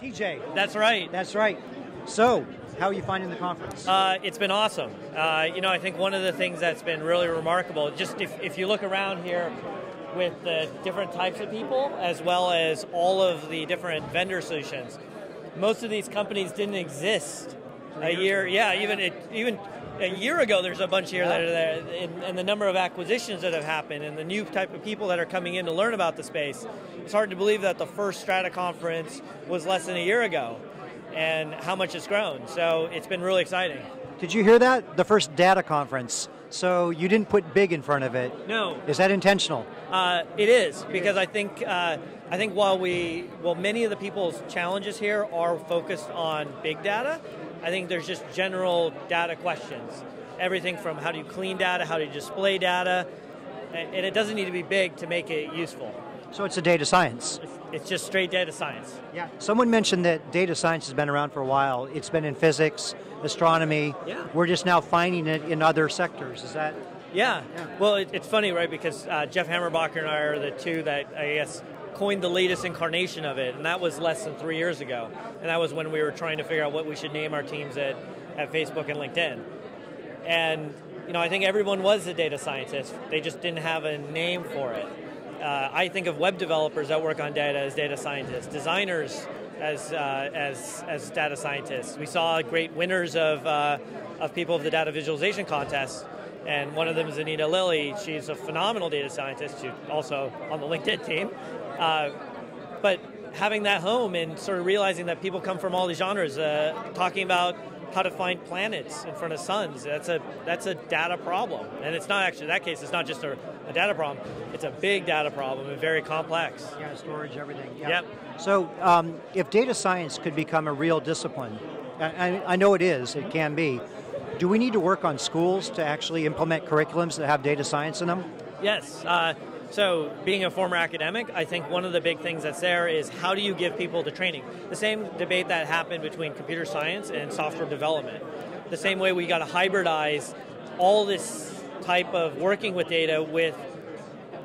TJ. That's right. That's right. So, how are you finding the conference? It's been awesome. I think one of the things that's been really remarkable, just if you look around here with the different types of people, as well as all of the different vendor solutions, most of these companies didn't exist a year. Yeah, even a year ago, there's a bunch here that are there, and the number of acquisitions that have happened, and the new type of people that are coming in to learn about the space. It's hard to believe that the first Strata conference was less than a year ago, and how much it's grown. So it's been really exciting. Did you hear that? The first data conference. So you didn't put big in front of it. No. Is that intentional? It is, because I think while many of the people's challenges here are focused on big data, I think there's just general data questions. Everything from how do you clean data, how do you display data, and it doesn't need to be big to make it useful. So it's a data science. It's just straight data science. Yeah. Someone mentioned that data science has been around for a while. It's been in physics, astronomy. Yeah. We're just now finding it in other sectors. Is that? Yeah. Well, it's funny, right? Because Jeff Hammerbacher and I are the two that, I guess, coined the latest incarnation of it, and that was less than 3 years ago. And that was when we were trying to figure out what we should name our teams at Facebook and LinkedIn. And, I think everyone was a data scientist. They just didn't have a name for it. I think of web developers that work on data as data scientists, designers as data scientists. We saw great winners of people of the data visualization contest, and one of them is Anita Lilly. She's a phenomenal data scientist. She's also on the LinkedIn team. But having that home and sort of realizing that people come from all these genres, talking about how to find planets in front of suns, that's a data problem. And it's not actually, in that case, it's not just a data problem, it's a big data problem and very complex. Yeah, storage, everything. Yeah. Yep. So if data science could become a real discipline, I know it is, it can be, do we need to work on schools to actually implement curriculums that have data science in them? Yes. So being a former academic, I think one of the big things that's there is how do you give people the training? The same debate that happened between computer science and software development. The same way we got to hybridize all this type of working with data with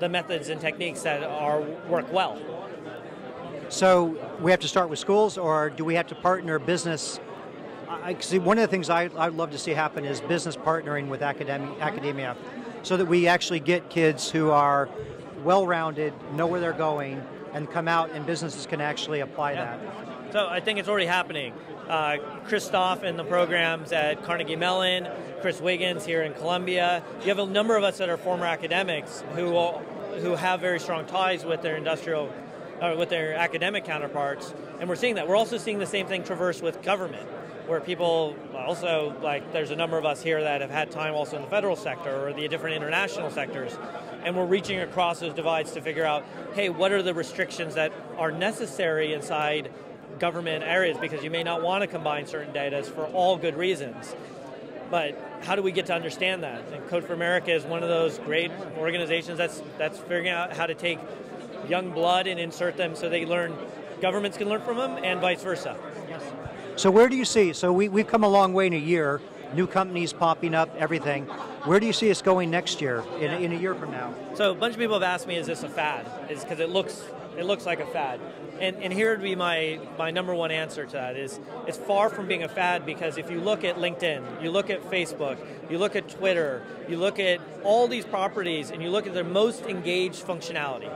the methods and techniques that work well. So we have to start with schools, or do we have to partner business? See, one of the things I'd love to see happen is business partnering with academia, so that we actually get kids who are well-rounded, know where they're going, and come out and businesses can actually apply that. So I think it's already happening. Christoph and the programs at Carnegie Mellon, Chris Wiggins here in Columbia. You have a number of us that are former academics who have very strong ties with their with their academic counterparts, and we're seeing that. We're also seeing the same thing traverse with government, where people also, there's a number of us here that have had time also in the federal sector or the different international sectors, and we're reaching across those divides to figure out, hey, what are the restrictions that are necessary inside government areas, because you may not want to combine certain data for all good reasons. But how do we get to understand that? And Code for America is one of those great organizations that's figuring out how to take young blood and insert them so governments can learn from them, and vice versa. Yes. So where do you see, so we've come a long way in a year, new companies popping up, everything. Where do you see us going next year, in a year from now? So a bunch of people have asked me, is this a fad? It's because it looks like a fad. And here would be my number one answer to that is, it's far from being a fad, because if you look at LinkedIn, you look at Facebook, you look at Twitter, you look at all these properties, and you look at their most engaged functionality.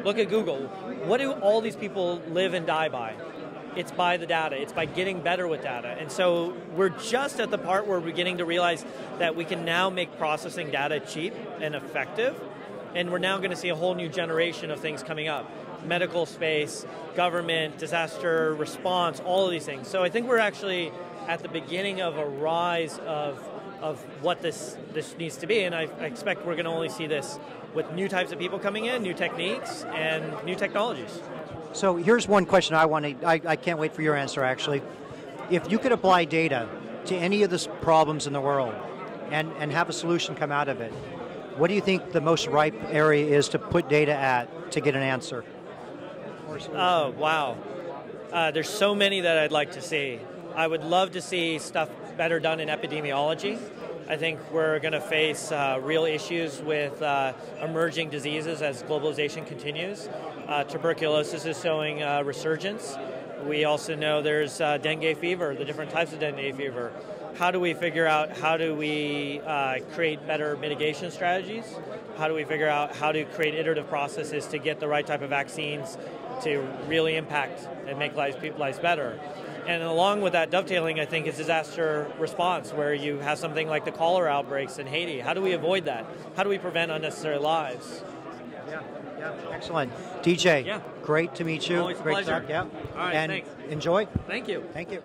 Look at Google. What do all these people live and die by? It's by the data. It's by getting better with data. And so we're just at the part where we're beginning to realize that we can now make processing data cheap and effective. And we're now going to see a whole new generation of things coming up. Medical space, government, disaster response, all of these things. So I think we're actually at the beginning of a rise of what this needs to be. And I expect we're going to only see this with new types of people coming in, new techniques, and new technologies. So here's one question I can't wait for your answer, actually. If you could apply data to any of the problems in the world and have a solution come out of it, what do you think the most ripe area is to put data at to get an answer? Oh, wow. There's so many that I'd like to see. I would love to see stuff better done in epidemiology. I think we're going to face real issues with emerging diseases as globalization continues. Tuberculosis is showing resurgence. We also know there's dengue fever, the different types of dengue fever. How do we figure out how do we create better mitigation strategies? How do we figure out how to create iterative processes to get the right type of vaccines to really impact and make people's lives better? And along with that dovetailing, I think, is disaster response, where you have something like the cholera outbreaks in Haiti. How do we avoid that? How do we prevent unnecessary lives? Yeah, excellent. DJ, yeah. Great to meet you. Always a Great pleasure. talk, yeah. All right, and thanks. Enjoy. Thank you. Thank you.